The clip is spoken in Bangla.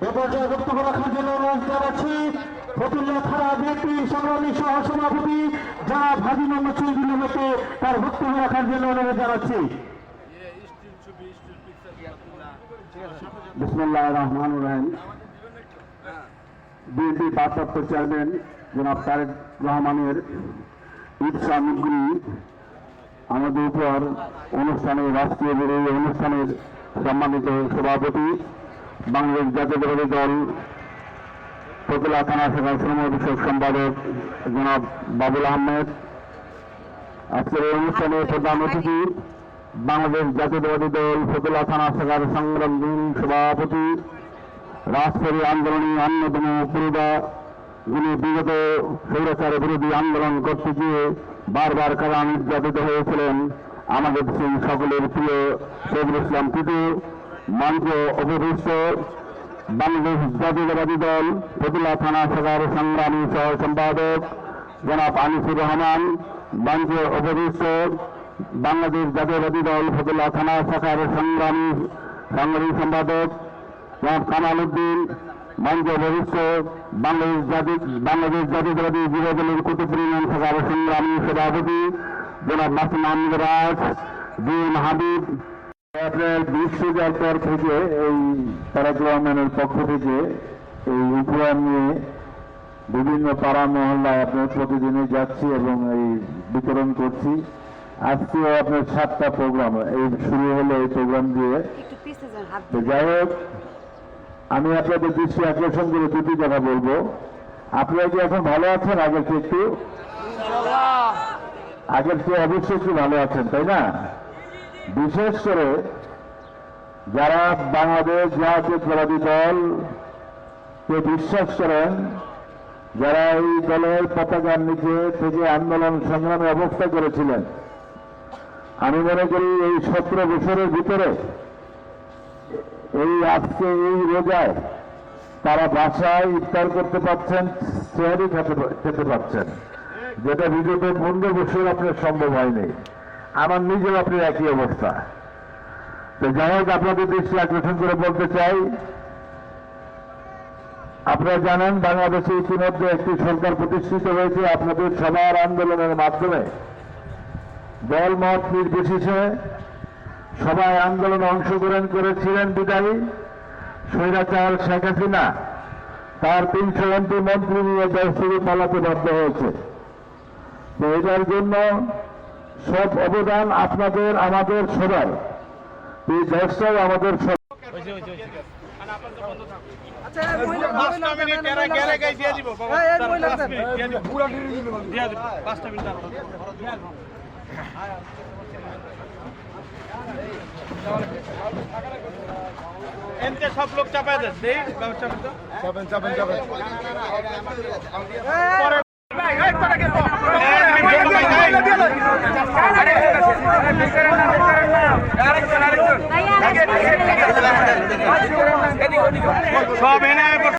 এ পর্যায়ে বক্তব্য রাখার জন্য অনুরোধ জানাচ্ছি ফতুল্লা থানা বিএনপি সংগ্রামী সহ সভাপতি জনাব হাজী মোহাম্মদ শহীদুল্লাহকে তার বক্তব্য রাখার জন্য অনুরোধ জানাচ্ছি। বিসমিল্লাহির রহমানির রহিম। বিএনপি ভারপ্রাপ্ত চেয়ারম্যান জনাব তারেক রহমানের ঈদ সামগ্রী আমাদের উপর অনুষ্ঠানের রাষ্ট্রীয় বিরোধী অনুষ্ঠানের সম্মানিত সভাপতি বাংলাদেশ জাতীয়তাবাদী দল ফতুল্লা থানা শাখার শ্রম বিষয়ক সম্পাদক জনাব বাবুল আহমেদ, আজকের এই অনুষ্ঠানে প্রধান অতিথি বাংলাদেশ জাতীয়তাবাদী দল ফতুল্লা থানা শাখার সংগ্রামী সভাপতি রাজপথী আন্দোলনী অন্যতম পুরোধা, যিনি বিগত স্বৈরাচার বিরোধী আন্দোলন করতে গিয়ে বারবার কারা নির্যাতিত হয়েছিলেন, আমাদের সেই সকলের প্রিয় শহীদুল ইসলাম টিটু। মঞ্চ উপবিষ্ট বাংলাদেশ জাতীয়তাবাদী দল ফতুল্লা থানা শাখার সংগ্রামী সহ সম্পাদক জনাব আনিসুর রহমান। মঞ্চে উপবিষ্ট বাংলাদেশ জাতীয়তাবাদী দল ফতুল্লা থানা শাখার সংগ্রামী সম্পাদক জনাব কামাল উদ্দিন। মঞ্চে উপবিষ্ট বাংলাদেশ জাতীয়তাবাদী যুব দলের কুতুবপুর ইউনিয়ন শাখার সংগ্রামী সভাপতি জনাব মাসুম আহমেদ রাজ, ডিএম হাবিব। আপনার বিশ্বজার পর থেকে এই তারেক রহমানের পক্ষ থেকে এই উপহার নিয়ে বিভিন্ন পাড়া মহল্লায় আপনার প্রতিদিনই যাচ্ছি এবং এই বিতরণ করছি। আজকেও আপনার 7টা প্রোগ্রাম এই শুরু হলো এই প্রোগ্রাম দিয়ে। তো যাই হোক, আমি আপনাদের দৃষ্টি আকর্ষণ করে দুটি কথা বলবো। আপনারা কি এখন ভালো আছেন? আগের চেয়ে অবশ্যই একটু ভালো আছেন, তাই না? বিশেষ করে যারা বাংলাদেশ জাতীয়তাবাদী দলকে বিশ্বাস করেন, যারা এই দলের পতাকার নিচে থেকে আন্দোলন সংগ্রামে অবস্থা করেছিলেন, আমি মনে করি এই 17 বছরের ভিতরে এই আজকে এই রোজায় তারা বাসায় ইফতার করতে পারছেন, সেহরি খেতে পারছেন, যেটা বিগত 15 বছর আপনার সম্ভব হয়নি। আমার নিজেও আপনার একই অবস্থা। তো যাই হোক, আপনাদের দৃষ্টি আকর্ষণ করে বলতে চাই, আপনারা জানেন বাংলাদেশে ইতিমধ্যে একটি সরকার প্রতিষ্ঠিত হয়েছে আপনাদের সবার আন্দোলনের মাধ্যমে। দল মত নির্বিশেষে সবাই আন্দোলনে অংশগ্রহণ করেছিলেন বিদায়ী স্বৈরাচার শেখ হাসিনা তার 300 এমপি মন্ত্রী নিয়ে দেশ থেকে পালাতে বাধ্য হয়েছে। তো এটার জন্য সব অবদান আপনাদের, আমাদের সবার। এই দেশটাও আমাদের এনতে সব লোক চাপায় দেন, দেই চাপেন সব এনে